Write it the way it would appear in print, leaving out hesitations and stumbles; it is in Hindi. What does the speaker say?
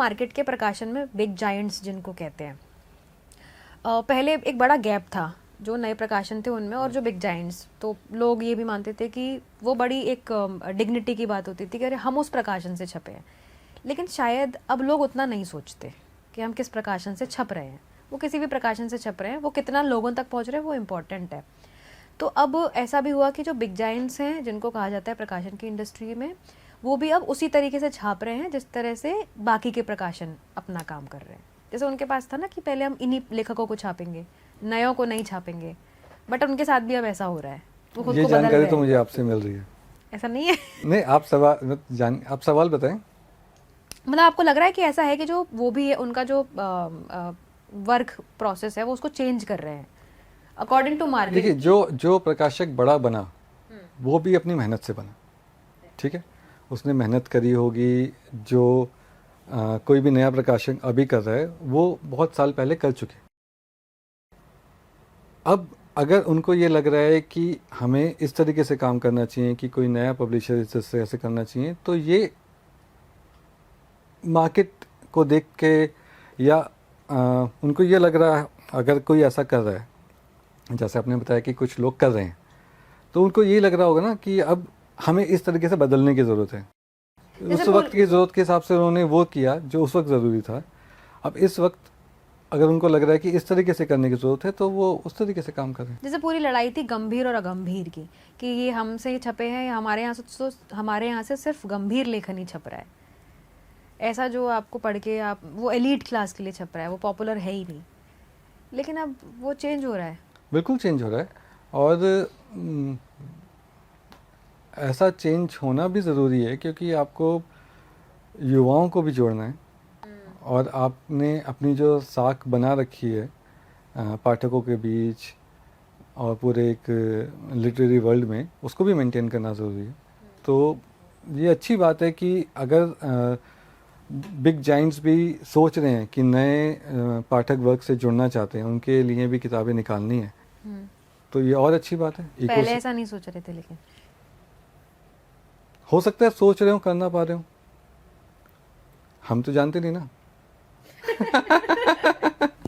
मार्केट के प्रकाशन में बिग जायंट्स जिनको कहते हैं, पहले एक बड़ा गैप था जो नए प्रकाशन थे उनमें और जो बिग जायंट्स, तो लोग ये भी मानते थे कि वो बड़ी एक डिग्निटी की बात होती थी कि अरे हम उस प्रकाशन से छपे हैं। लेकिन शायद अब लोग उतना नहीं सोचते कि हम किस प्रकाशन से छप रहे हैं, वो किसी भी प्रकाशन से छप रहे हैं, वो कितना लोगों तक पहुंच रहे हैं वो इम्पॉर्टेंट है। तो अब ऐसा भी हुआ कि जो बिग जायंट्स हैं जिनको कहा जाता है प्रकाशन की इंडस्ट्री में, वो भी अब उसी तरीके से छाप रहे हैं जिस तरह से बाकी के प्रकाशन अपना काम कर रहे हैं। जैसे उनके पास था ना कि पहले हम इन्हीं लेखकों को छापेंगे, नयों को नहीं छापेंगे, बट उनके साथ भी अब ऐसा हो रहा है, वो खुद ये को बदल जानकारी रहे तो हैं। मुझे आपसे मिल रही है। ऐसा नहीं है? नहीं, आप सवाल बताएं। मतलब आपको लग रहा है कि ऐसा है कि जो वो भी है उनका जो वर्क प्रोसेस है वो उसको चेंज कर रहे हैं अकॉर्डिंग टू मार्केट? देखिए, जो प्रकाशक बड़ा बना वो भी अपनी मेहनत से बना, ठीक है, उसने मेहनत करी होगी। जो कोई भी नया प्रकाशक अभी कर रहा है वो बहुत साल पहले कर चुके। अब अगर उनको ये लग रहा है कि हमें इस तरीके से काम करना चाहिए कि कोई नया पब्लिशर इससे ऐसे करना चाहिए, तो ये मार्केट को देख के या उनको ये लग रहा है, अगर कोई ऐसा कर रहा है जैसे आपने बताया कि कुछ लोग कर रहे हैं, तो उनको ये लग रहा होगा ना कि अब हमें इस तरीके से बदलने की ज़रूरत है। उस वक्त की ज़रूरत के हिसाब से उन्होंने वो किया जो उस वक्त ज़रूरी था। अब इस वक्त अगर उनको लग रहा है कि इस तरीके से करने की ज़रूरत है तो वो उस तरीके से काम करें। जैसे पूरी लड़ाई थी गंभीर और अगंभीर की कि ये हमसे छपे हैं, हमारे यहाँ से, तो हमारे यहाँ से सिर्फ गंभीर लेखन ही छप रहा है, ऐसा जो आपको पढ़ के आप वो एलीट क्लास के लिए छप रहा है, वो पॉपुलर है ही नहीं। लेकिन अब वो चेंज हो रहा है। बिल्कुल चेंज हो रहा है, और ऐसा चेंज होना भी ज़रूरी है क्योंकि आपको युवाओं को भी जोड़ना है, और आपने अपनी जो साख बना रखी है पाठकों के बीच और पूरे एक लिटरेरी वर्ल्ड में, उसको भी मेंटेन करना ज़रूरी है। तो ये अच्छी बात है कि अगर बिग जाइंट्स भी सोच रहे हैं कि नए पाठक वर्ग से जुड़ना चाहते हैं, उनके लिए भी किताबें निकालनी है, तो ये और अच्छी बात है। पहले ऐसा नहीं सोच रहे थे, लेकिन हो सकता है सोच रहे हो, कर ना पा रहे हो, हम तो जानते नहीं ना।